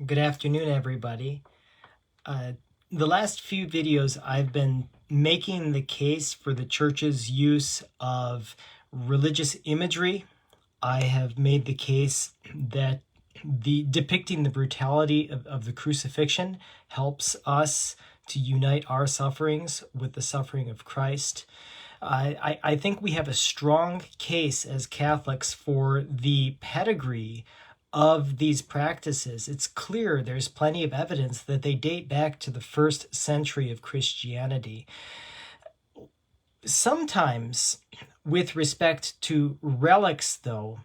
Good afternoon, everybody. The last few videos I've been making the case for the church's use of religious imagery. I have made the case that depicting the brutality of the crucifixion helps us to unite our sufferings with the suffering of Christ. I think we have a strong case as Catholics for the pedigree of these practices. It's clear there's plenty of evidence that they date back to the 1st century of Christianity. Sometimes, with respect to relics, though,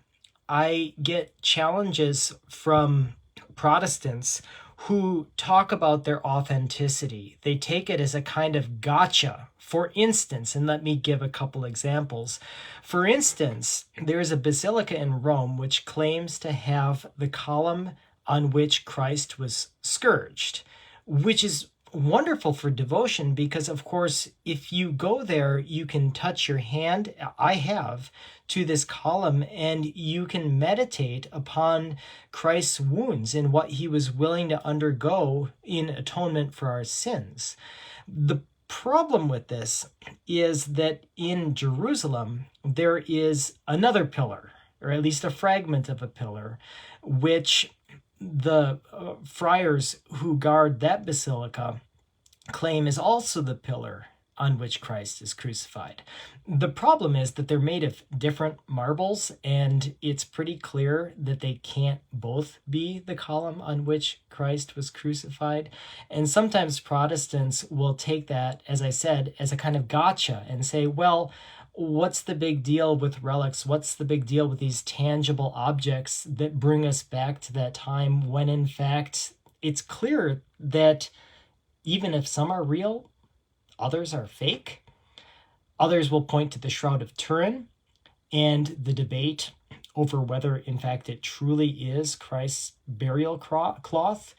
I get challenges from Protestants who talk about their authenticity. They take it as a kind of gotcha. For instance, and let me give a couple examples. For instance, there is a basilica in Rome which claims to have the column on which Christ was scourged, which is wonderful for devotion because, of course, if you go there, you can touch your hand, I have, to this column, and you can meditate upon Christ's wounds and what he was willing to undergo in atonement for our sins. The problem with this is that in Jerusalem, there is another pillar, or at least a fragment of a pillar, which the friars who guard that basilica claim is also the pillar on which Christ is crucified. The problem is that they're made of different marbles, and it's pretty clear that they can't both be the column on which Christ was crucified. And sometimes Protestants will take that, as I said, as a kind of gotcha and say, well, what's the big deal with relics? What's the big deal with these tangible objects that bring us back to that time when, in fact, it's clear that even if some are real, others are fake. Others will point to the Shroud of Turin and the debate over whether, in fact, it truly is Christ's burial cloth.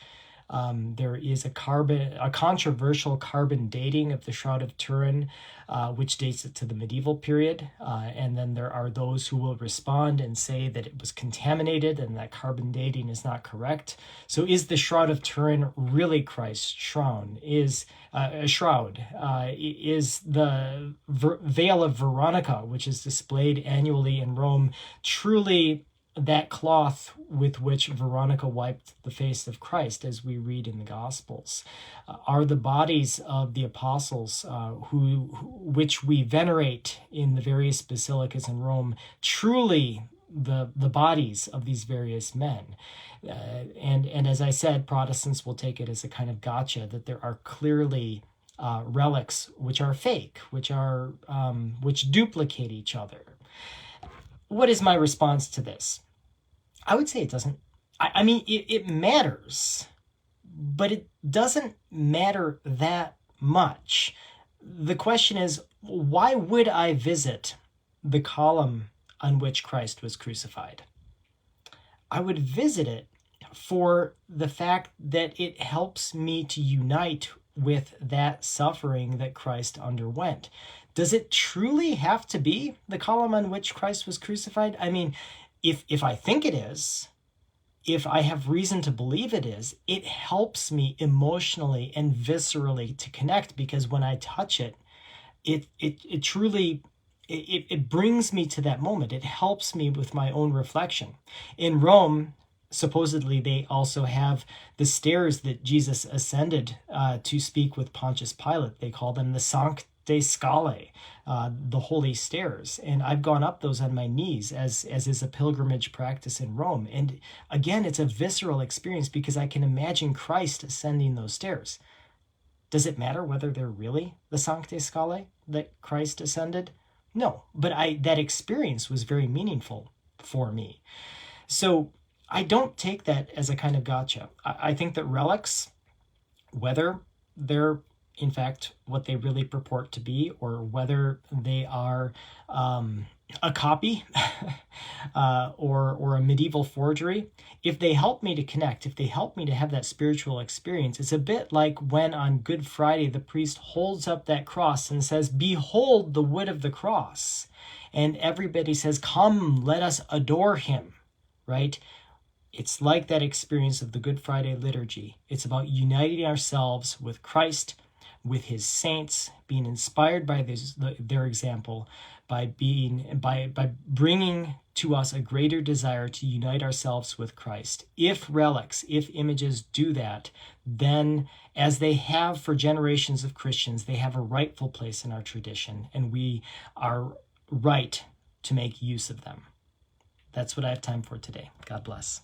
There is a controversial carbon dating of the Shroud of Turin, which dates it to the medieval period. And then there are those who will respond and say that it was contaminated and that carbon dating is not correct. So is the Shroud of Turin really Christ's shroud? Is a shroud? Is the veil of Veronica, which is displayed annually in Rome, truly that cloth with which Veronica wiped the face of Christ, as we read in the Gospels? Are the bodies of the apostles which we venerate in the various basilicas in Rome truly the bodies of these various men? And as I said, Protestants will take it as a kind of gotcha that there are clearly relics which are fake, which duplicate each other. What is my response to this? I would say it doesn't. I mean, it matters, but it doesn't matter that much. The question is, why would I visit the column on which Christ was crucified? I would visit it for the fact that it helps me to unite with that suffering that Christ underwent. Does it truly have to be the column on which Christ was crucified? I mean, if I think it is, if I have reason to believe it is, it helps me emotionally and viscerally to connect, because when I touch it, it truly brings me to that moment. It helps me with my own reflection. In Rome, supposedly they also have the stairs that Jesus ascended to speak with Pontius Pilate. They call them the Sanctae Scalae, the holy stairs. And I've gone up those on my knees, as is a pilgrimage practice in Rome. And again, it's a visceral experience because I can imagine Christ ascending those stairs. Does it matter whether they're really the Sanctae Scalae that Christ ascended? No, but that experience was very meaningful for me. So I don't take that as a kind of gotcha. I think that relics, whether they're in fact what they really purport to be, or whether they are a copy or a medieval forgery, if they help me to connect, if they help me to have that spiritual experience, it's a bit like when on Good Friday the priest holds up that cross and says, "Behold the wood of the cross," and everybody says, "Come, let us adore him," right? It's like that experience of the Good Friday liturgy. It's about uniting ourselves with Christ, with his saints, being inspired by their example, by bringing to us a greater desire to unite ourselves with Christ. If relics, if images do that, then as they have for generations of Christians, they have a rightful place in our tradition, and we are right to make use of them. That's what I have time for today. God bless.